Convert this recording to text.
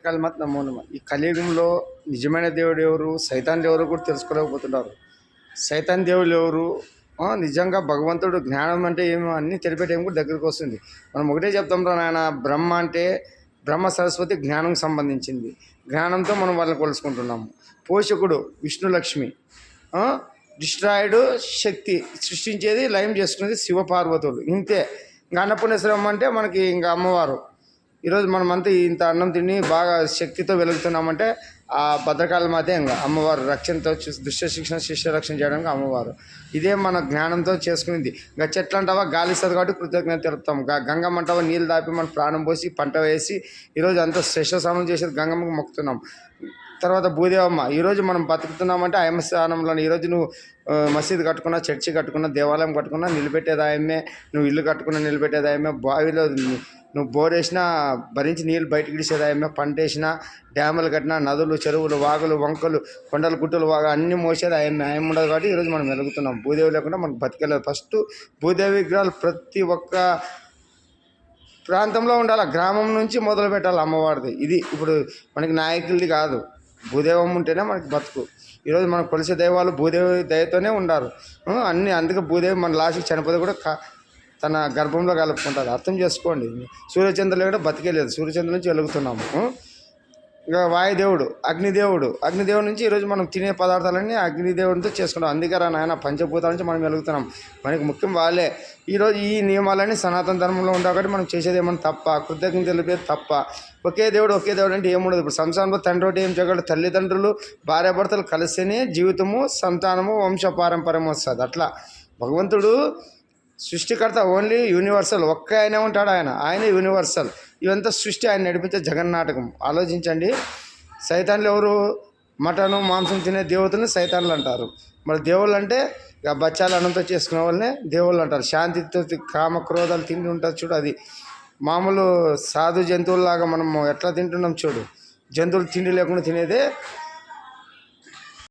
కల్మత్ నమో నమః. ఈ కలియుగంలో నిజమైన దేవుడు ఎవరు, సైతాన్ దేవుడు కూడా తెలుసుకోలేకపోతున్నారు. సైతాన్ దేవుడు ఎవరు, నిజంగా భగవంతుడు జ్ఞానం అంటే ఏమో అన్నీ తెలిపేటేమో కూడా దగ్గరికి వస్తుంది. మనం ఒకటే చెప్తాం రా నాయన, బ్రహ్మ అంటే బ్రహ్మ సరస్వతి జ్ఞానం సంబంధించింది. జ్ఞానంతో మనం వాళ్ళని కొలుసుకుంటున్నాము. పోషకుడు విష్ణులక్ష్మి, డిస్ట్రాయిడ్ శక్తి, సృష్టించేది లయం చేసుకునేది శివపార్వతులు. ఇంతే. ఇంకా అన్నపూర్ణేశ్వరం అంటే మనకి ఇంకా అమ్మవారు. ఈరోజు మనమంతా ఇంత అన్నం తిని బాగా శక్తితో వెలుగుతున్నామంటే ఆ భద్రకాళి మాతే ఇంకా అమ్మవారు. రక్షణతో దుష్ట శిక్షణ శిష్య రక్షణ చేయడానికి అమ్మవారు. ఇదే మన జ్ఞానంతో చేసుకునేది. ఇంకా చెట్లు అంటావా గాలి ఇస్తుంది కాబట్టి కృతజ్ఞత తెలుపుతాం. గంగమ్మ అంటావా నీళ్ళు దాపి మనం ప్రాణం పోసి పంట వేసి ఈరోజు అంతా శిష్య స్నానం చేసేది గంగమ్మకి మొక్కుతున్నాం. తర్వాత భూదేవమ్మ. ఈరోజు మనం బతుకుతున్నామంటే ఆయమ్మ స్థానంలో. ఈరోజు నువ్వు మసీదు కట్టుకున్నా, చర్చి కట్టుకున్నా, దేవాలయం కట్టుకున్నా నిలబెట్టేది ఆయమ్మే. నువ్వు ఇల్లు కట్టుకున్నా నిలబెట్టేది ఆయమ్మే. బావిలో నువ్వు బోరేసినా భరించి నీళ్ళు బయటకు ఇడిచేది ఆయమ్మే. పంట వేసినా, డ్యాములు కట్టినా, నదులు, చెరువులు, వాగులు, వంకలు, కొండలు, గుట్టలు, వాగు అన్నీ మోసేది ఆయమ్మే. ఆయమ్మ ఉండదు కాబట్టి ఈరోజు మనం వెలుగుతున్నాం. భూదేవి లేకుండా మనకు బతికెళ్ళదు. ఫస్ట్ భూదేవి విగ్రహాలు ప్రతి ఒక్క ప్రాంతంలో ఉండాలి. గ్రామం నుంచి మొదలు పెట్టాలి అమ్మవారిది. ఇది ఇప్పుడు మనకి నాయకులది కాదు. భూదేవం ఉంటేనే మనకి బతుకు. ఈరోజు మనం కొలిసే దైవాలు భూదేవి దయతోనే ఉండారు అన్నీ. అందుకే భూదేవి మన లాస్ట్కి చనిపోతే కూడా తన గర్భంలో కలుపుకుంటుంది. అర్థం చేసుకోండి. సూర్యచంద్రులు కూడా బతికేలేదు. సూర్యచంద్రుల నుంచి వెలుగుతున్నాము. ఇంకా వాయుదేవుడు, అగ్నిదేవుడు. అగ్నిదేవుడి నుంచి ఈరోజు మనం తినే పదార్థాలన్నీ అగ్నిదేవుడితో చేసుకుంటాం. అందుకే నాయన పంచభూతాల నుంచి మనం వెలుగుతున్నాం. మనకి ముఖ్యం వాళ్ళే. ఈరోజు ఈ నియమాలన్నీ సనాతన ధర్మంలో ఉంటాయి కాబట్టి మనం చేసేది ఏమన్నా తప్ప, కృతజ్ఞత తెలిపేది తప్ప. ఒకే దేవుడు అంటే ఏముండదు. ఇప్పుడు సంసారంలో తండ్రి ఒకటి ఏం చేయగలడు, తల్లిదండ్రులు భార్యాభర్తలు కలిస్తేనే జీవితము, సంతానము, వంశపారంపర్యం వస్తుంది. అట్లా భగవంతుడు సృష్టికర్త ఓన్లీ యూనివర్సల్. ఒక్క ఆయనే ఉంటాడు. ఆయన యూనివర్సల్. ఇవంతా సృష్టి ఆయన నడిపించే జగన్నాటకం. ఆలోచించండి. సైతాన్లు ఎవరు? మటను మాంసం తినే దేవతల్ని సైతాన్లు అంటారు. మరి దేవుళ్ళు అంటే ఇక బచ్చాలు అన్నంతో చేసుకునే వాళ్ళనే దేవుళ్ళు అంటారు. శాంతితో కామక్రోధాలు తిండి ఉంటుంది చూడు, అది మామూలు సాధు జంతువుల్లాగా మనం ఎట్లా తింటున్నాం చూడు. జంతువులు తిండి లేకుండా తినేదే